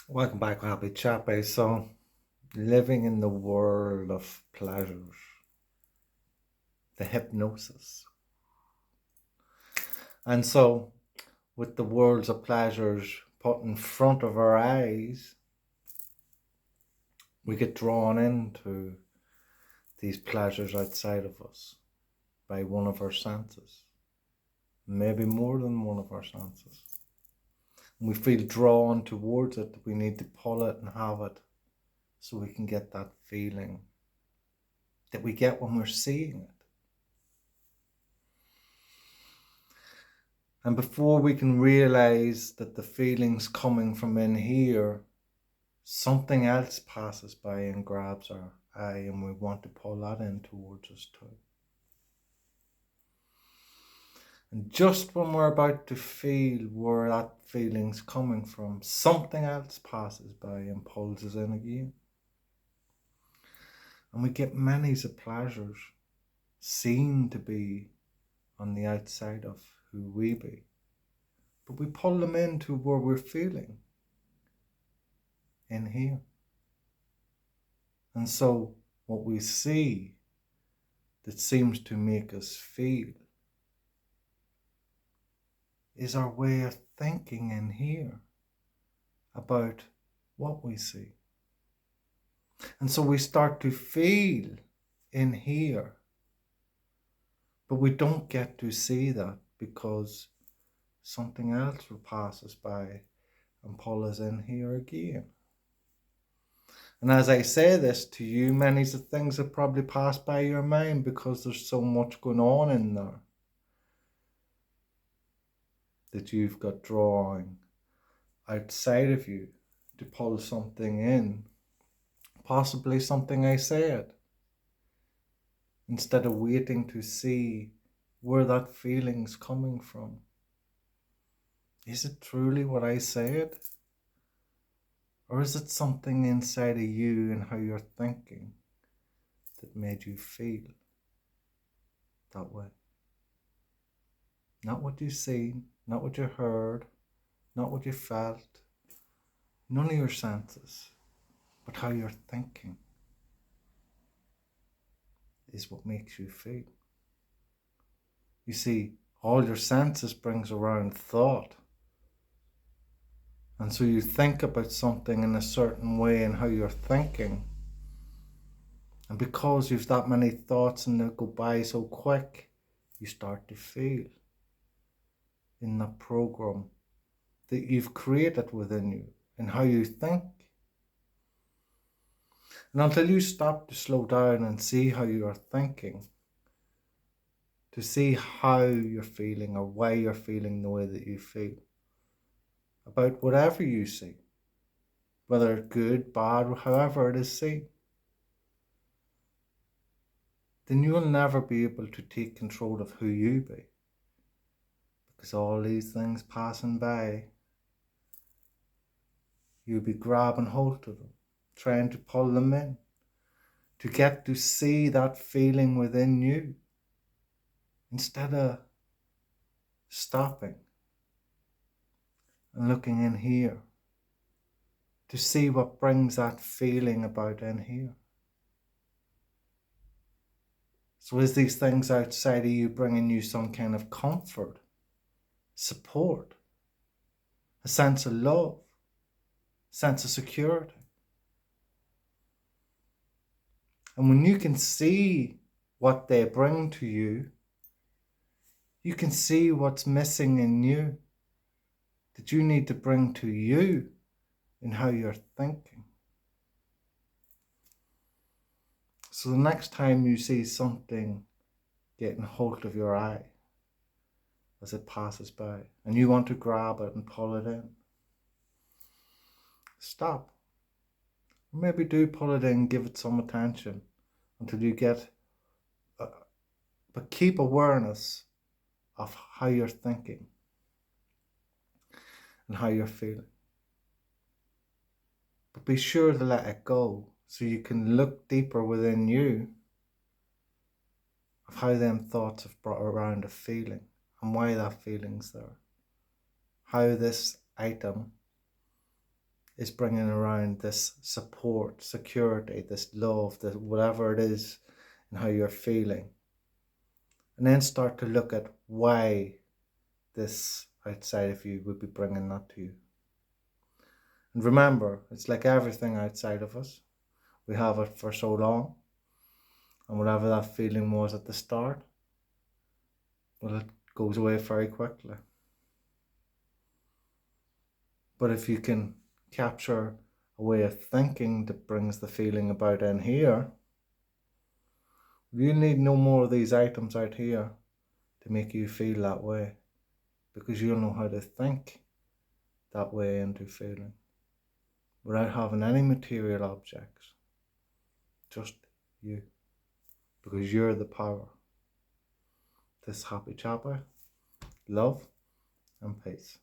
Welcome back, Happy Chappy. So, living in the world of pleasures, the hypnosis. And so, with the worlds of pleasures put in front of our eyes, we get drawn into these pleasures outside of us by one of our senses, maybe more than one of our senses. And we feel drawn towards it. We need to pull it and have it so we can get that feeling that we get when we're seeing it. And before we can realize that the feeling's coming from in here, something else passes by and grabs our eye, and we want to pull that in towards us too. And just when we're about to feel where that feeling's coming from, something else passes by and pulls us in again. And we get many of pleasures seem to be on the outside of who we be. But we pull them into where we're feeling in here. And so what we see that seems to make us feel is our way of thinking in here about what we see. And so we start to feel in here, but we don't get to see that because something else will pass us by and pull us in here again. And as I say this to you, many of the things have probably passed by your mind because there's so much going on in there that you've got drawing outside of you to pull something in, possibly something I said, instead of waiting to see where that feeling's coming from. Is it truly what I said? Or is it something inside of you and how you're thinking that made you feel that way? Not what you seen, not what you heard, not what you felt, none of your senses, but how you're thinking is what makes you feel. You see, all your senses brings around thought. And so you think about something in a certain way and how you're thinking. And because you've that many thoughts and they go by so quick, you start to feel in that program that you've created within you and how you think. And until you stop to slow down and see how you are thinking, to see how you're feeling or why you're feeling the way that you feel about whatever you see, whether good, bad, or however it is seen, then you'll never be able to take control of who you be. Because all these things passing by, you'll be grabbing hold of them, trying to pull them in, to get to see that feeling within you, instead of stopping and looking in here to see what brings that feeling about in here. So is these things outside of you bringing you some kind of comfort, support, a sense of love, sense of security? And when you can see what they bring to you, you can see what's missing in you that you need to bring to you in how you're thinking. So the next time you see something getting hold of your eye as it passes by and you want to grab it and pull it in, stop. Or maybe do pull it in, give it some attention until you get, but keep awareness of how you're thinking and how you're feeling. But be sure to let it go so you can look deeper within you of how them thoughts have brought around a feeling and why that feeling's there. How this item is bringing around this support, security, this love, this whatever it is, and how you're feeling. And then start to look at why this outside of you would be bringing that to you. And remember, it's like everything outside of us. We have it for so long, and whatever that feeling was at the start, well, it goes away very quickly. But if you can capture a way of thinking that brings the feeling about in here, you need no more of these items out here to make you feel that way, because you'll know how to think that way into feeling without having any material objects, just you, because you're the power. This Happy Chapper, love and peace.